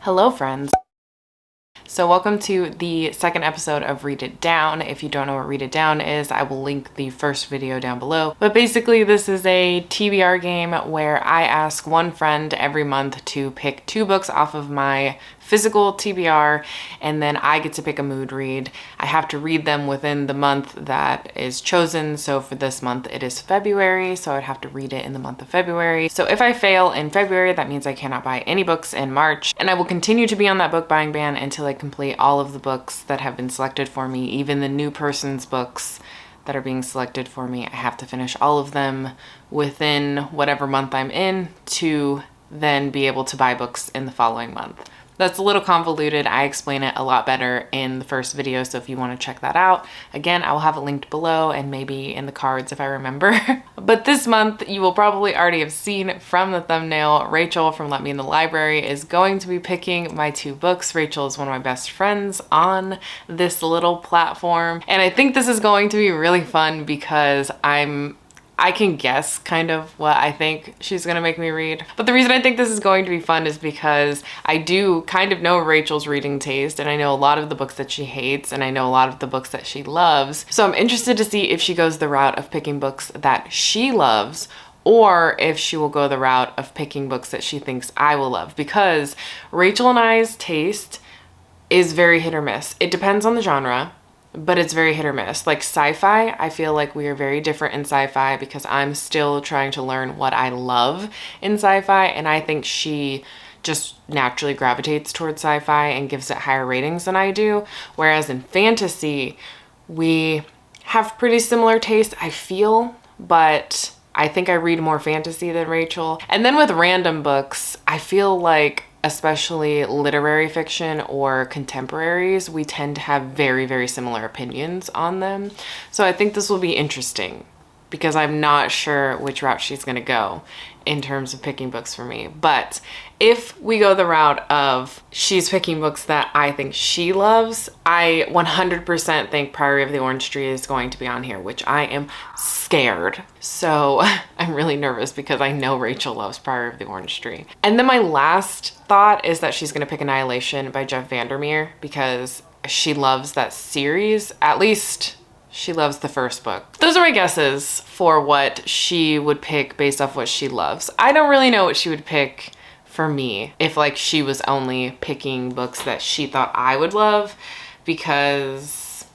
Hello friends! So welcome to the second episode of Read It Down. If you don't know what Read It Down is, I will link the first video down below. But basically this is a TBR game where I ask one friend every month to pick 2 books off of my physical TBR, and then I get to pick a mood read. I have to read them within the month that is chosen. So for this month it is February, so I'd have to read it in the month of February. So if I fail in February, that means I cannot buy any books in March, and I will continue to be on that book buying ban until I complete all of the books that have been selected for me. Even the new person's books that are being selected for me, I have to finish all of them within whatever month I'm in to then be able to buy books in the following month. That's a little convoluted. I explain it a lot better in the first video, so if you want to check that out, again, I will have it linked below and maybe in the cards if I remember. But this month, you will probably already have seen from the thumbnail, Rachel from Let Me in the Library is going to be picking my 2 books. Rachel is one of my best friends on this little platform, and I think this is going to be really fun because I can guess kind of what I think she's gonna make me read. But the reason I think this is going to be fun is because I do kind of know Rachel's reading taste, and I know a lot of the books that she hates, and I know a lot of the books that she loves. So I'm interested to see if she goes the route of picking books that she loves, or if she will go the route of picking books that she thinks I will love, because Rachel and I's taste is very hit or miss. It depends on the genre, but it's very hit or miss. Like sci-fi, I feel like we are very different in sci-fi because I'm still trying to learn what I love in sci-fi, and I think she just naturally gravitates towards sci-fi and gives it higher ratings than I do. Whereas in fantasy, we have pretty similar tastes, I feel, but I think I read more fantasy than Rachel. And then with random books, I feel like especially literary fiction or contemporaries, we tend to have very, very similar opinions on them. So I think this will be interesting because I'm not sure which route she's gonna go in terms of picking books for me. But if we go the route of she's picking books that I think she loves, I 100% think Priory of the Orange Tree is going to be on here, which I am scared. So I'm really nervous because I know Rachel loves Priory of the Orange Tree. And then my last thought is that she's gonna pick Annihilation by Jeff Vandermeer because she loves that series. At least she loves the first book. Those are my guesses for what she would pick based off what she loves. I don't really know what she would pick for me if like she was only picking books that she thought I would love, because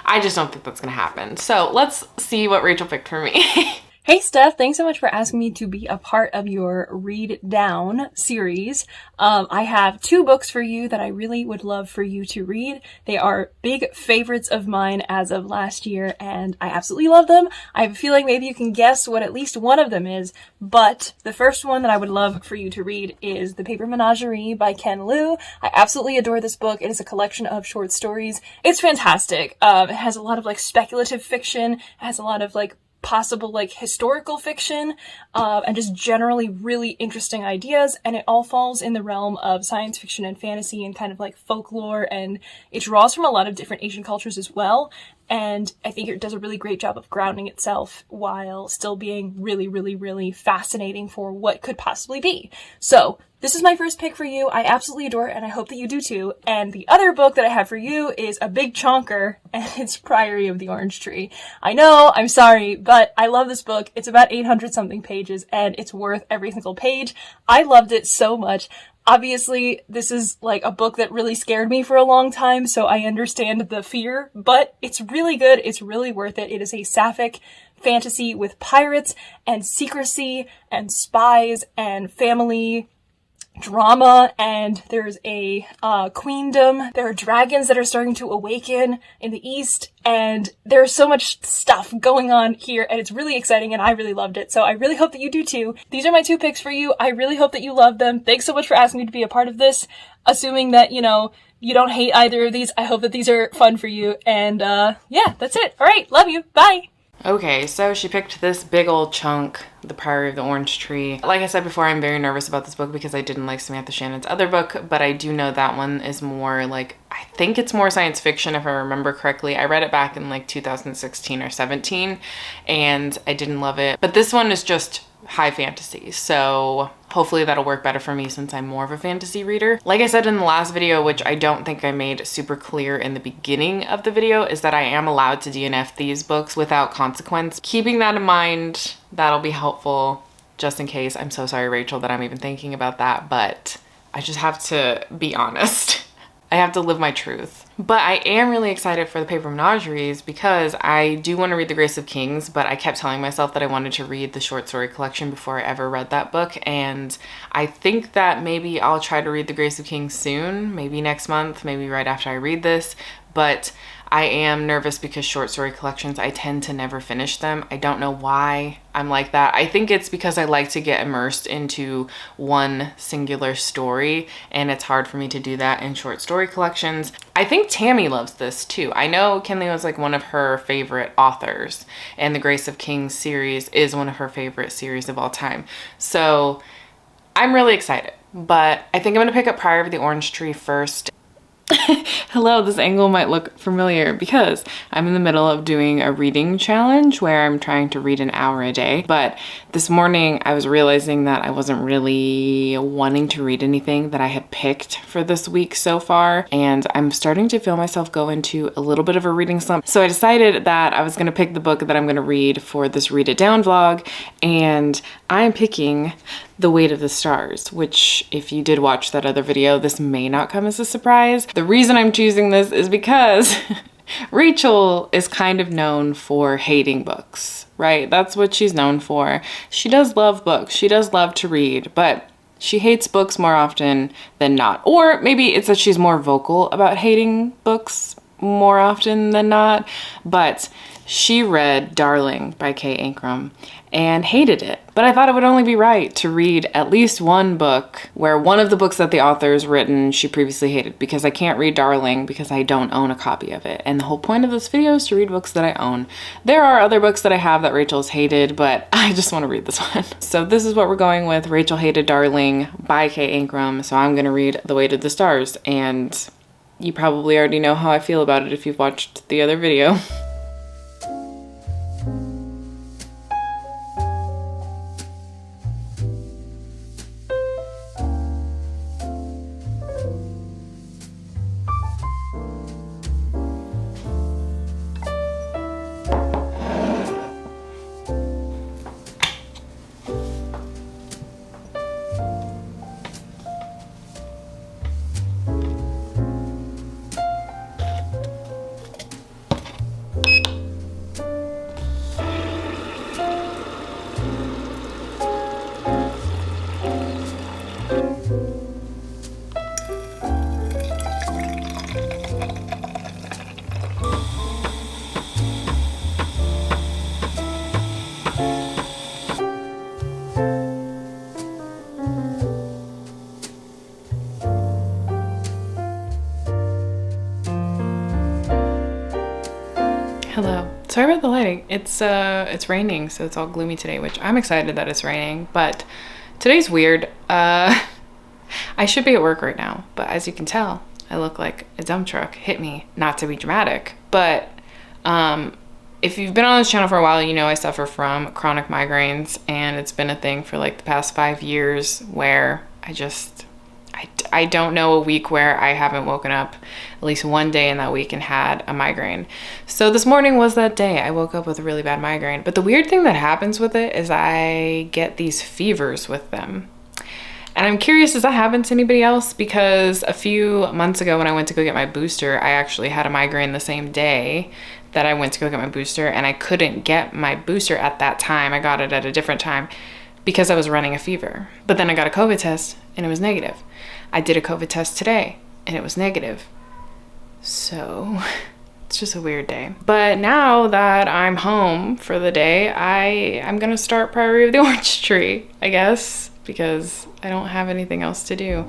I just don't think that's gonna happen. So let's see what Rachel picked for me. Hey Steph, thanks so much for asking me to be a part of your Read Down series. I have 2 books for you that I really would love for you to read. They are big favorites of mine as of last year, and I absolutely love them. I have a feeling maybe you can guess what at least one of them is, but the first one that I would love for you to read is The Paper Menagerie by Ken Liu. I absolutely adore this book. It is a collection of short stories. It's fantastic. It has a lot of like speculative fiction. It has a lot of like possible like historical fiction, and just generally really interesting ideas, and it all falls in the realm of science fiction and fantasy and kind of like folklore, and it draws from a lot of different Asian cultures as well, and I think it does a really great job of grounding itself while still being really, really, really fascinating for what could possibly be. So this is my first pick for you. I absolutely adore it, and I hope that you do too. And the other book that I have for you is a big chonker, and it's Priory of the Orange Tree. I know, I'm sorry, but I love this book. It's about 800 something pages, and it's worth every single page. I loved it so much. Obviously, this is like a book that really scared me for a long time, so I understand the fear, but it's really good. It's really worth it. It is a sapphic fantasy with pirates and secrecy and spies and family drama, and there's a queendom. There are dragons that are starting to awaken in the east, and there's so much stuff going on here, and it's really exciting, and I really loved it. So I really hope that you do too. These are my 2 picks for you. I really hope that you love them. Thanks so much for asking me to be a part of this. Assuming that, you know, you don't hate either of these, I hope that these are fun for you. And yeah, that's it. All right, love you. Bye. Okay, so she picked this big old chunk, The Priory of the Orange Tree. Like I said before, I'm very nervous about this book because I didn't like Samantha Shannon's other book, but I do know that one is more like, I I think it's more science fiction if I remember correctly. I read it back in like 2016 or 17 and I didn't love it. But this one is just high fantasy, so hopefully that'll work better for me since I'm more of a fantasy reader. Like I said in the last video, which I don't think I made super clear in the beginning of the video, is that I am allowed to DNF these books without consequence. Keeping that in mind, that'll be helpful just in case. I'm so sorry, Rachel, that I'm even thinking about that, but I just have to be honest. I have to live my truth. But I am really excited for the Paper Menageries because I do want to read The Grace of Kings, but I kept telling myself that I wanted to read the short story collection before I ever read that book. And I think that maybe I'll try to read The Grace of Kings soon, maybe next month, maybe right after I read this. But I am nervous because short story collections, I tend to never finish them. I don't know why I'm like that. I think it's because I like to get immersed into one singular story, and it's hard for me to do that in short story collections. I think Tammy loves this too. I know Ken Liu is like one of her favorite authors, and the Grace of Kings series is one of her favorite series of all time. So I'm really excited, but I think I'm gonna pick up Priory of the Orange Tree first. Hello, this angle might look familiar because I'm in the middle of doing a reading challenge where I'm trying to read an hour a day. But this morning I was realizing that I wasn't really wanting to read anything that I had picked for this week so far. And I'm starting to feel myself go into a little bit of a reading slump. So I decided that I was gonna pick the book that I'm gonna read for this Read It Down vlog. And I'm picking The Weight of the Stars, which if you did watch that other video, this may not come as a surprise. The reason I'm choosing this is because Rachel is kind of known for hating books, right? That's what she's known for. She does love books. She does love to read, but she hates books more often than not. Or maybe it's that she's more vocal about hating books more often than not, but she read Darling by Kay Ancrum and hated it. But I thought it would only be right to read at least one book where one of the books that the author's written she previously hated, because I can't read Darling because I don't own a copy of it. And the whole point of this video is to read books that I own. There are other books that I have that Rachel's hated, but I just want to read this one. So this is what we're going with. Rachel hated Darling by Kay Ancrum, so I'm gonna read The Weight of the Stars, and you probably already know how I feel about it if you've watched the other video. Hello. Sorry about the lighting. It's raining, so it's all gloomy today, which I'm excited that it's raining, but today's weird. I should be at work right now, but as you can tell, I look like a dump truck hit me. Not to be dramatic, but if you've been on this channel for a while, you know I suffer from chronic migraines, and it's been a thing for like the past 5 years where I don't know a week where I haven't woken up at least one day in that week and had a migraine. So this morning was that day. I woke up with a really bad migraine. But the weird thing that happens with it is I get these fevers with them. And I'm curious, does that happen to anybody else? Because a few months ago when I went to go get my booster, I actually had a migraine the same day that I went to go get my booster, and I couldn't get my booster at that time. I got it at a different time because I was running a fever. But then I got a COVID test and it was negative. I did a COVID test today and it was negative. So it's just a weird day. But now that I'm home for the day, I'm gonna start Priory of the Orange Tree, I guess, because I don't have anything else to do.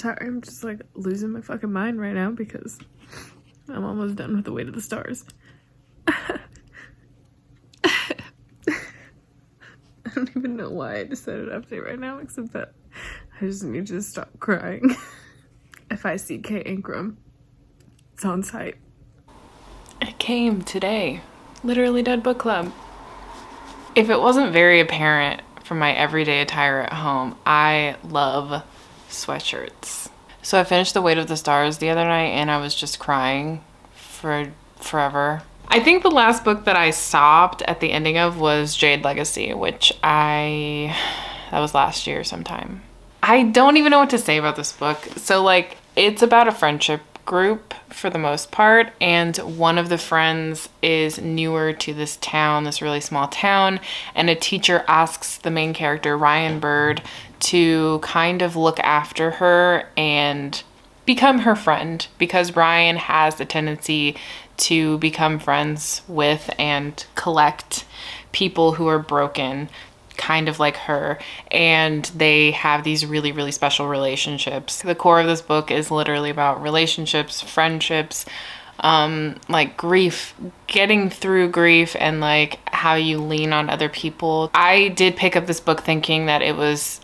Sorry, I'm just like losing my fucking mind right now because I'm almost done with The Weight of the Stars. I don't even know why I decided to update right now, except that I just need to stop crying. FICK Ingram. It's on site. It came today. Literally Dead Book Club. If it wasn't very apparent from my everyday attire at home, I love sweatshirts. So I finished The Weight of the Stars the other night and I was just crying for forever. I think the last book that I stopped at the ending of was Jade Legacy, which that was last year sometime. I don't even know what to say about this book. So like, it's about a friendship group for the most part, and one of the friends is newer to this town, this really small town, and a teacher asks the main character, Ryan Bird, to kind of look after her and become her friend, because Ryan has a tendency to become friends with and collect people who are broken, kind of like her, and they have these really, really special relationships. The core of this book is literally about relationships, friendships, like grief, getting through grief, and like how you lean on other people. I did pick up this book thinking that it was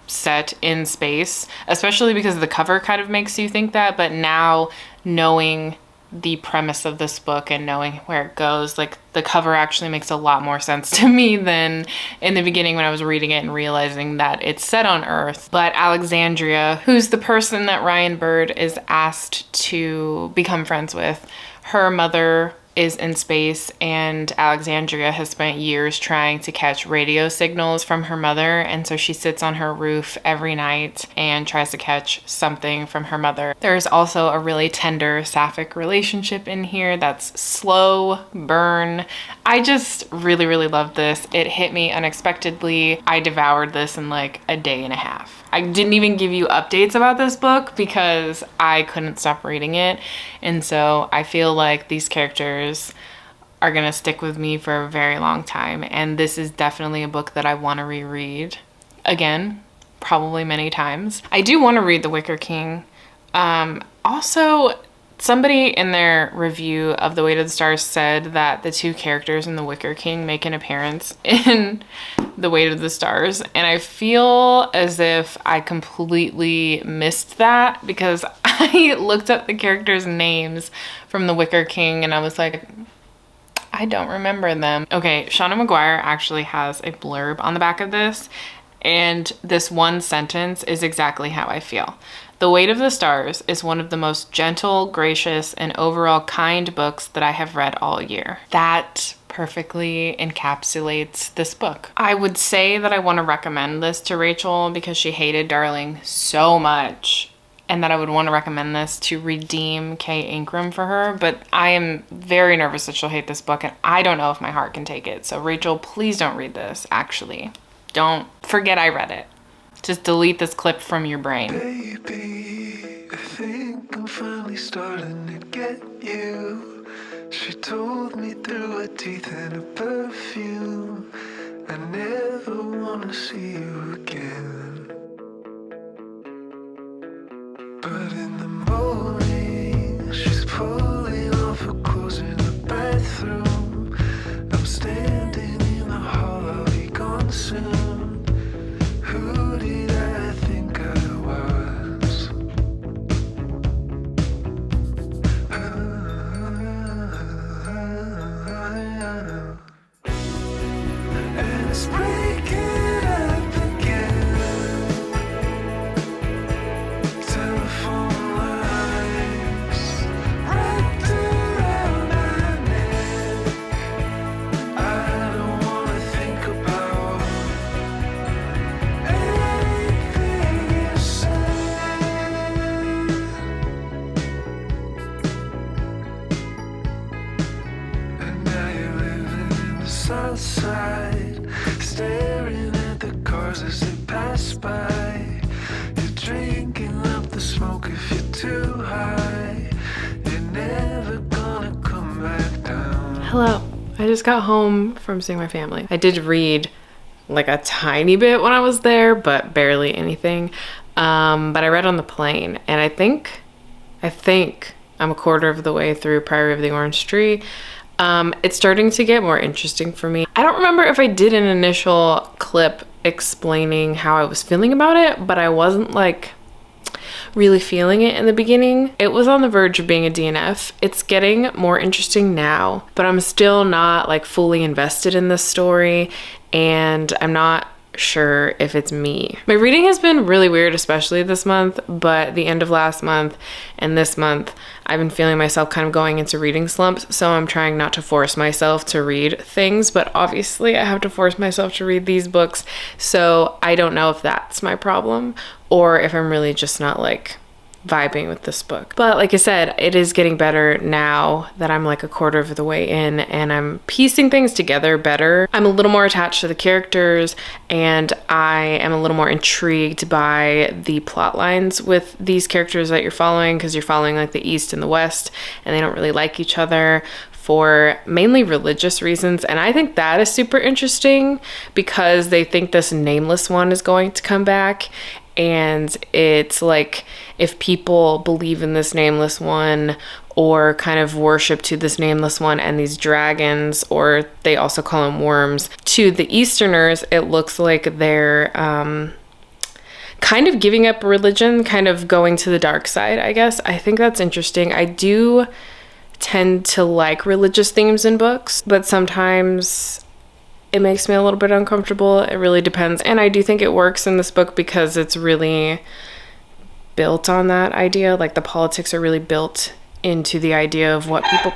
set in space, especially because the cover kind of makes you think that, but now knowing the premise of this book and knowing where it goes, like the cover actually makes a lot more sense to me than in the beginning when I was reading it and realizing that it's set on Earth. But Alexandria, who's the person that Ryan Bird is asked to become friends with, her mother is in space, and Alexandria has spent years trying to catch radio signals from her mother, and so she sits on her roof every night and tries to catch something from her mother. There's also a really tender sapphic relationship in here that's slow burn. I just really, really loved this. It hit me unexpectedly. I devoured this in like a day and a half. I didn't even give you updates about this book because I couldn't stop reading it. And so I feel like these characters are gonna stick with me for a very long time. And this is definitely a book that I wanna reread again, probably many times. I do wanna read The Wicker King. Also, somebody in their review of The Weight of the Stars said that the two characters in The Wicker King make an appearance in The Weight of the Stars, and I feel as if I completely missed that because I looked up the characters' names from The Wicker King and I was like, I don't remember them. Okay, Shauna Maguire actually has a blurb on the back of this, and this one sentence is exactly how I feel. The Weight of the Stars is one of the most gentle, gracious, and overall kind books that I have read all year. That perfectly encapsulates this book. I would say that I want to recommend this to Rachel because she hated Darling so much, and that I would want to recommend this to redeem Kay Ingram for her, but I am very nervous that she'll hate this book, and I don't know if my heart can take it. So Rachel, please don't read this, actually. Don't forget I read it. Just delete this clip from your brain. Baby, I think I'm finally starting to get you. She told me through her teeth and her perfume, I never wanna see you again. But in the morning, she's pulling off her clothes in the bathroom. I'm standing in the hall, I'll be gone soon. Who did I think I was? And it's breaking up again. Telephone lines wrapped around my neck. I don't wanna think about anything you said. And now you're living in the south side, staring at the cars as they pass by. You're drinking up the smoke if you're too high. You're never gonna come back down. Hello. I just got home from seeing my family. I did read like a tiny bit when I was there, but barely anything. But I read on the plane, and I think I'm a quarter of the way through Priory of the Orange Tree. It's starting to get more interesting for me. I don't remember if I did an initial clip explaining how I was feeling about it, but I wasn't like really feeling it in the beginning. It was on the verge of being a DNF. It's getting more interesting now, but I'm still not like fully invested in this story, and I'm not sure if it's me. My reading has been really weird, especially this month, but the end of last month and this month, I've been feeling myself kind of going into reading slumps, so I'm trying not to force myself to read things, but obviously I have to force myself to read these books, so I don't know if that's my problem or if I'm really just not like vibing with this book. But like I said, it is getting better now that I'm like a quarter of the way in and I'm piecing things together better. I'm a little more attached to the characters, and I am a little more intrigued by the plot lines with these characters that you're following, because you're following like the East and the West, and they don't really like each other for mainly religious reasons. And I think that is super interesting because they think this nameless one is going to come back. And it's like, if people believe in this nameless one or kind of worship to this nameless one and these dragons, or they also call them worms, to the Easterners, it looks like they're kind of giving up religion, kind of going to the dark side, I guess. I think that's interesting. I do tend to like religious themes in books, but sometimes it makes me a little bit uncomfortable. It really depends. And I do think it works in this book because it's really built on that idea. Like the politics are really built into the idea of what people...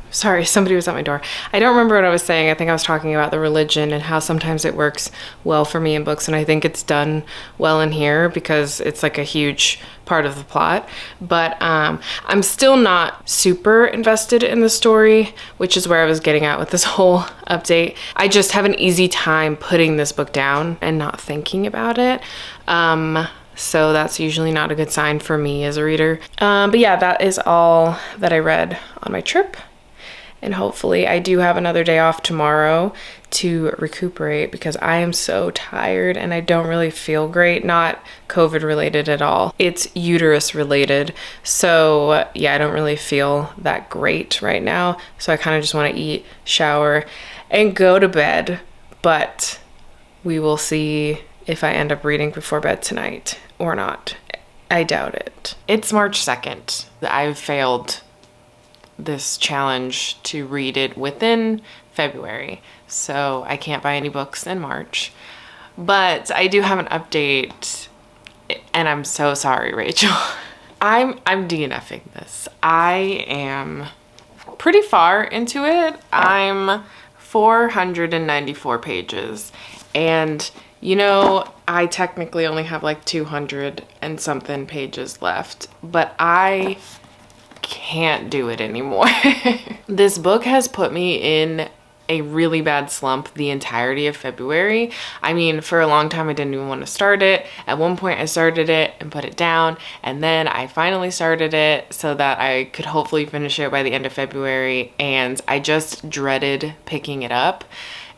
Sorry, somebody was at my door. I don't remember what I was saying. I think I was talking about the religion and how sometimes it works well for me in books, and I think it's done well in here because it's like a huge part of the plot. But I'm still not super invested in the story, which is where I was getting at with this whole update. I just have an easy time putting this book down and not thinking about it. So that's usually not a good sign for me as a reader. But yeah, that is all that I read on my trip. And hopefully I do have another day off tomorrow to recuperate because I am so tired and I don't really feel great. Not COVID related at all. It's uterus related. So yeah, I don't really feel that great right now. So I kind of just want to eat, shower, and go to bed. But we will see if I end up reading before bed tonight or not. I doubt it. It's March 2nd. I've failed this challenge to read it within February, so I can't buy any books in March. But I do have an update, and I'm so sorry, Rachel. I'm DNFing this. I am pretty far into it. I'm 494 pages, and you know, I technically only have like 200 and something pages left, but I can't do it anymore. This book has put me in a really bad slump the entirety of February. I mean, for a long time I didn't even want to start it. At one point I started it and put it down, and then I finally started it so that I could hopefully finish it by the end of February, and I just dreaded picking it up.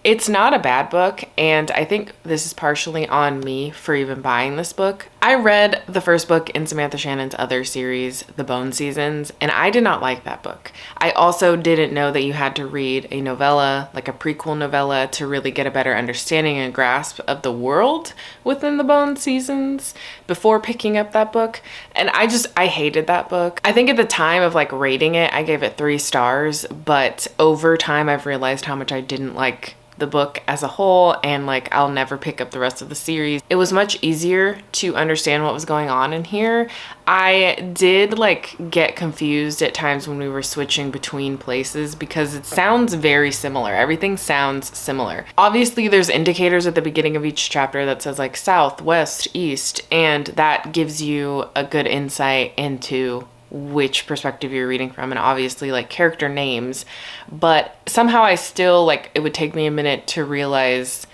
It's not a bad book, and I think this is partially on me for even buying this book. I read the first book in Samantha Shannon's other series, The Bone Seasons, and I did not like that book. I also didn't know that you had to read a novella, like a prequel novella, to really get a better understanding and grasp of the world within The Bone Seasons before picking up that book. And I hated that book. I think at the time of like rating it, I gave it 3 stars, but over time I've realized how much I didn't like the book as a whole, and like I'll never pick up the rest of the series. It was much easier to understand what was going on in here. I did like get confused at times when we were switching between places because it sounds very similar. Everything sounds similar. Obviously there's indicators at the beginning of each chapter that says like south, west, east, and that gives you a good insight into which perspective you're reading from, and obviously like character names, but somehow I still like, it would take me a minute to realize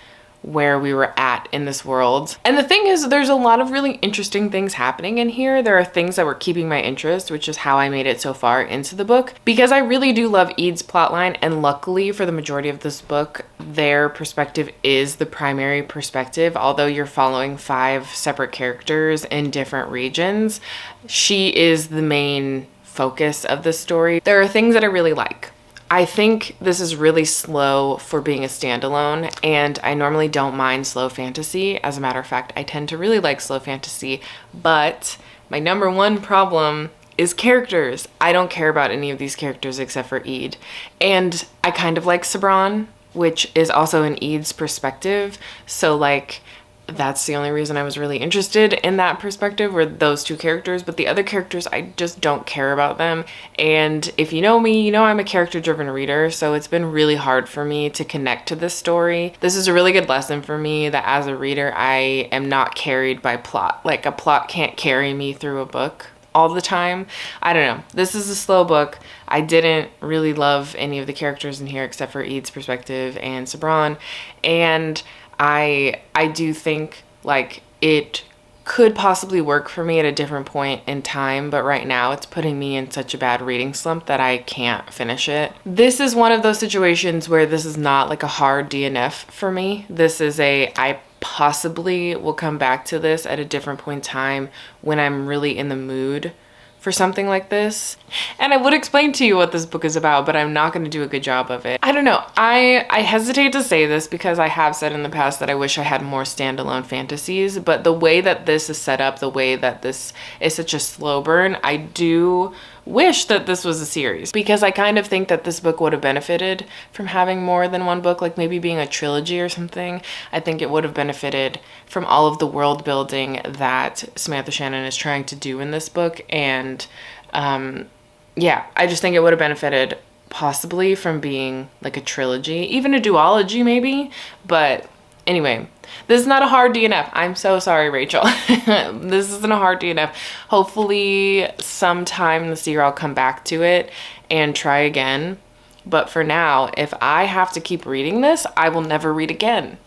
where we were at in this world. And the thing is, there's a lot of really interesting things happening in here. There are things that were keeping my interest, which is how I made it so far into the book, because I really do love Ede's plotline, and luckily for the majority of this book, their perspective is the primary perspective. Although you're following 5 separate characters in different regions, she is the main focus of the story. There are things that I really like. I think this is really slow for being a standalone, and I normally don't mind slow fantasy. As a matter of fact, I tend to really like slow fantasy, but my number one problem is characters. I don't care about any of these characters except for Ede. And I kind of like Sabran, which is also in Ede's perspective. So like, that's the only reason I was really interested in that perspective, were those 2 characters. But the other characters, I just don't care about them. And if you know me, you know I'm a character-driven reader, so it's been really hard for me to connect to this story. This is a really good lesson for me that as a reader, I am not carried by plot. Like, a plot can't carry me through a book all the time. I don't know. This is a slow book. I didn't really love any of the characters in here except for Ede's perspective and Sabran. And I do think like it could possibly work for me at a different point in time, but right now it's putting me in such a bad reading slump that I can't finish it. This is one of those situations where this is not like a hard DNF for me. This is I possibly will come back to this at a different point in time when I'm really in the mood for something like this. And I would explain to you what this book is about, but I'm not going to do a good job of it. I don't know. I hesitate to say this because I have said in the past that I wish I had more standalone fantasies, but the way that this is set up, the way that this is such a slow burn, I do wish that this was a series, because I kind of think that this book would have benefited from having more than one book, like maybe being a trilogy or something. I think it would have benefited from all of the world building that Samantha Shannon is trying to do in this book. And yeah, I just think it would have benefited possibly from being like a trilogy, even a duology maybe. But anyway, this is not a hard DNF. I'm so sorry, Rachel. This isn't a hard DNF. Hopefully sometime this year I'll come back to it and try again. But for now, if I have to keep reading this, I will never read again.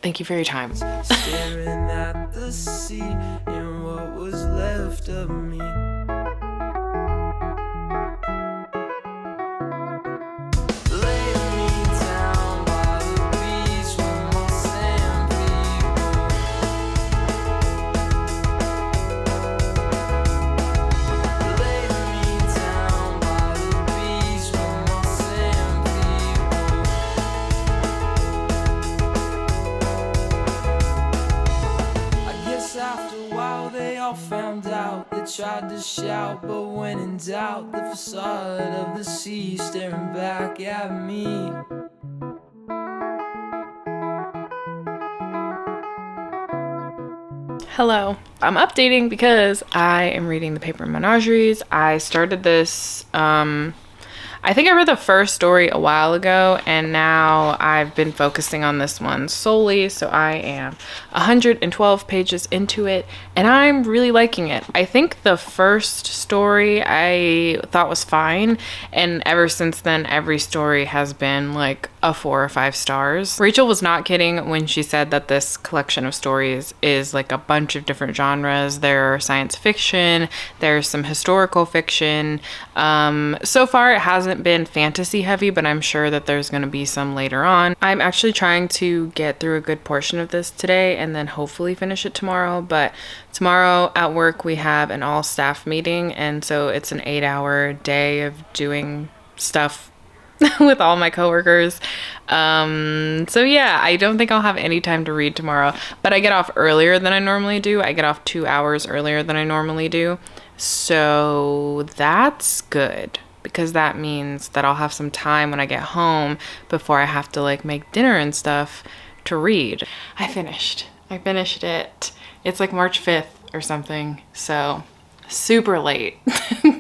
Thank you for your time. Staring at the sea and what was left of me. Found out, they tried to shout, but when in doubt, the facade of the sea staring back at me. Hello. I'm updating because I am reading the Paper Menageries. I started this, I think I read the first story a while ago, and now I've been focusing on this one solely, so I am 112 pages into it, and I'm really liking it. I think the first story I thought was fine, and ever since then, every story has been like a 4 or 5 stars. Rachel was not kidding when she said that this collection of stories is like a bunch of different genres. There's science fiction, there's some historical fiction. So far it hasn't been fantasy heavy, but I'm sure that there's going to be some later on. I'm actually trying to get through a good portion of this today and then hopefully finish it tomorrow. But tomorrow at work we have an all staff meeting, and so it's an 8-hour day of doing stuff with all my coworkers. So yeah, I don't think I'll have any time to read tomorrow, but I get off earlier than I normally do. I get off 2 hours earlier than I normally do. So that's good, because that means that I'll have some time when I get home before I have to like make dinner and stuff to read. I finished it. It's like March 5th or something. So super late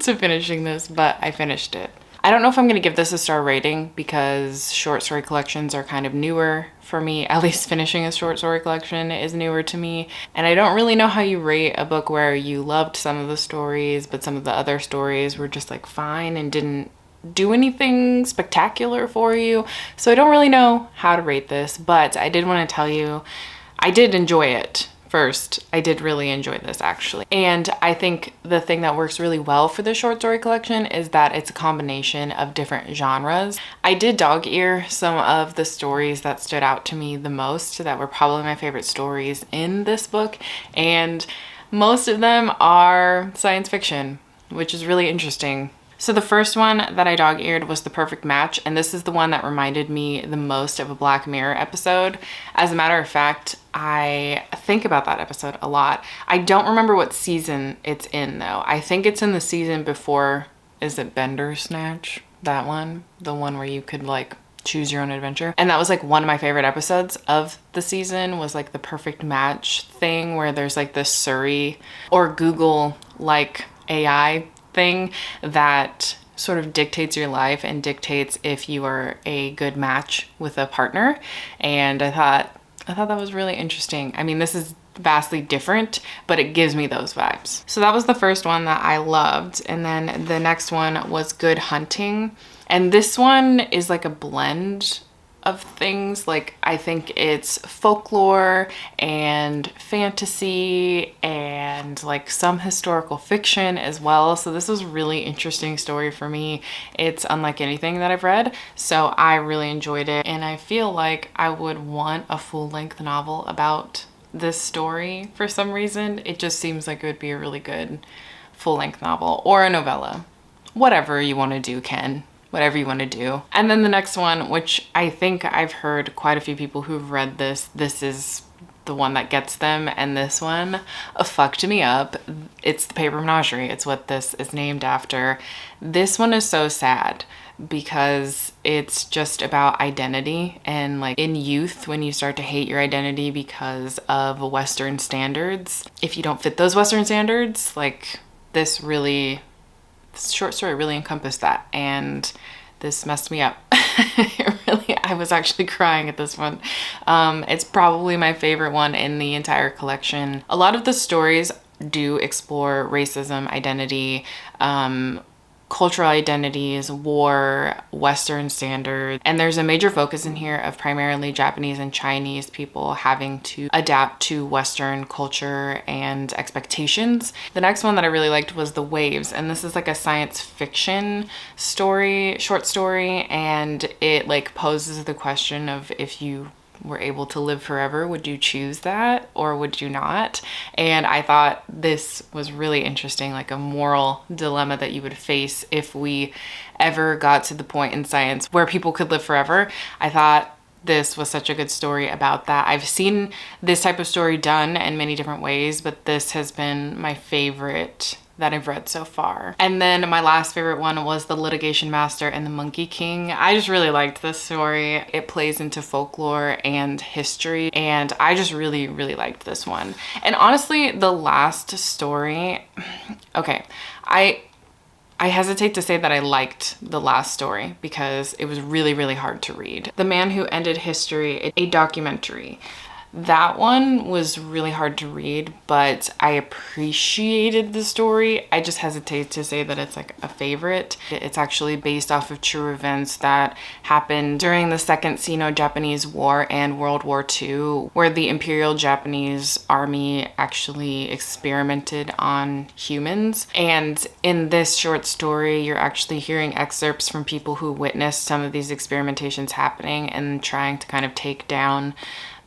to finishing this, but I finished it. I don't know if I'm going to give this a star rating because short story collections are kind of newer for me. At least finishing a short story collection is newer to me. And I don't really know how you rate a book where you loved some of the stories, but some of the other stories were just like fine and didn't do anything spectacular for you. So I don't really know how to rate this, but I did want to tell you, I did enjoy it. First, I did really enjoy this actually. And I think the thing that works really well for this short story collection is that it's a combination of different genres. I did dog ear some of the stories that stood out to me the most, that were probably my favorite stories in this book. And most of them are science fiction, which is really interesting. So the first one that I dog-eared was The Perfect Match, and this is the one that reminded me the most of a Black Mirror episode. As a matter of fact, I think about that episode a lot. I don't remember what season it's in though. I think it's in the season before, is it Bandersnatch? That one? The one where you could like choose your own adventure. And that was like one of my favorite episodes of the season, was like the perfect match thing where there's like this Surrey or Google like AI thing that sort of dictates your life and dictates if you are a good match with a partner. And I thought that was really interesting. I mean, this is vastly different, but it gives me those vibes. So that was the first one that I loved. And then the next one was Good Hunting. And this one is like a blend of things. Like, I think it's folklore and fantasy and like some historical fiction as well. So this was a really interesting story for me. It's unlike anything that I've read, so I really enjoyed it. And I feel like I would want a full-length novel about this story for some reason. It just seems like it would be a really good full-length novel or a novella. Whatever you want to do, Ken. Whatever you want to do. And then the next one, which I think I've heard quite a few people who've read this is the one that gets them, and this one fucked me up. It's the Paper Menagerie. It's what this is named after. This one is so sad because it's just about identity, and like in youth, when you start to hate your identity because of Western standards, if you don't fit those Western standards, like this short story really encompassed that, and this messed me up. I was actually crying at this one. It's probably my favorite one in the entire collection. A lot of the stories do explore racism, identity, cultural identities, war, Western standards, and there's a major focus in here of primarily Japanese and Chinese people having to adapt to Western culture and expectations. The next one that I really liked was The Waves, and this is like a science fiction short story, and it like poses the question of, if you were able to live forever, would you choose that or would you not? And I thought this was really interesting, like a moral dilemma that you would face if we ever got to the point in science where people could live forever. I thought this was such a good story about that. I've seen this type of story done in many different ways, but this has been my favorite that I've read so far. And then my last favorite one was The Litigation Master and the Monkey King. I just really liked this story. It plays into folklore and history, and I just really, really liked this one. And honestly, the last story, okay, I hesitate to say that I liked the last story because it was really, really hard to read. The Man Who Ended History, a documentary. That one was really hard to read, but I appreciated the story. I just hesitate to say that it's like a favorite. It's actually based off of true events that happened during the Second Sino-Japanese War and World War II, where the Imperial Japanese Army actually experimented on humans. And in this short story, you're actually hearing excerpts from people who witnessed some of these experimentations happening and trying to kind of take down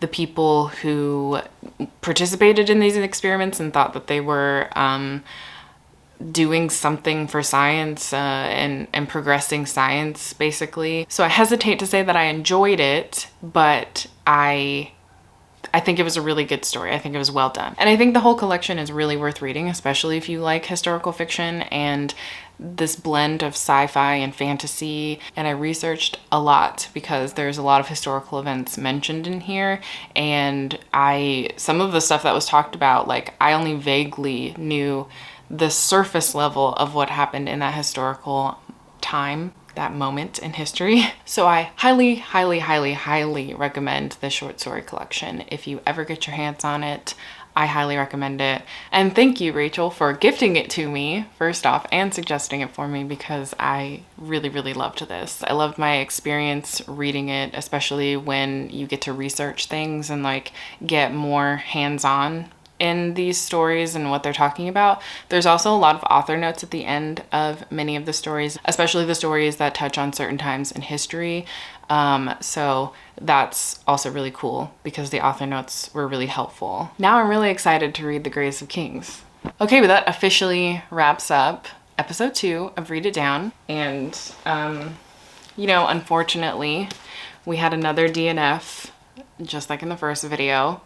the people who participated in these experiments and thought that they were doing something for science and progressing science, basically. So I hesitate to say that I enjoyed it, but I think it was a really good story. I think it was well done. And I think the whole collection is really worth reading, especially if you like historical fiction and this blend of sci-fi and fantasy. And I researched a lot because there's a lot of historical events mentioned in here, and some of the stuff that was talked about, like I only vaguely knew the surface level of what happened in that historical time, that moment in history. So I highly, highly, highly, highly recommend the short story collection. If you ever get your hands on it, I highly recommend it. And thank you, Rachel, for gifting it to me, first off, and suggesting it for me, because I really, really loved this. I loved my experience reading it, especially when you get to research things and like get more hands-on in these stories and what they're talking about. There's also a lot of author notes at the end of many of the stories, especially the stories that touch on certain times in history. So that's also really cool because the author notes were really helpful. Now I'm really excited to read The Grace of Kings. Okay, but that officially wraps up episode 2 of Read It Down. And, you know, unfortunately, we had another DNF, just like in the first video.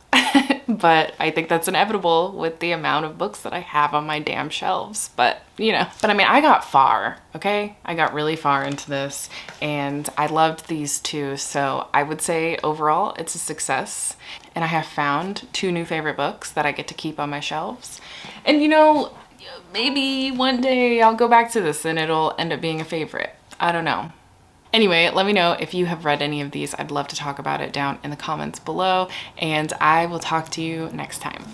But I think that's inevitable with the amount of books that I have on my damn shelves. But, you know, I mean, I got far, okay? I got really far into this and I loved these two. So I would say overall it's a success. And I have found 2 new favorite books that I get to keep on my shelves. And, you know, maybe one day I'll go back to this and it'll end up being a favorite. I don't know. Anyway, let me know if you have read any of these. I'd love to talk about it down in the comments below, and I will talk to you next time.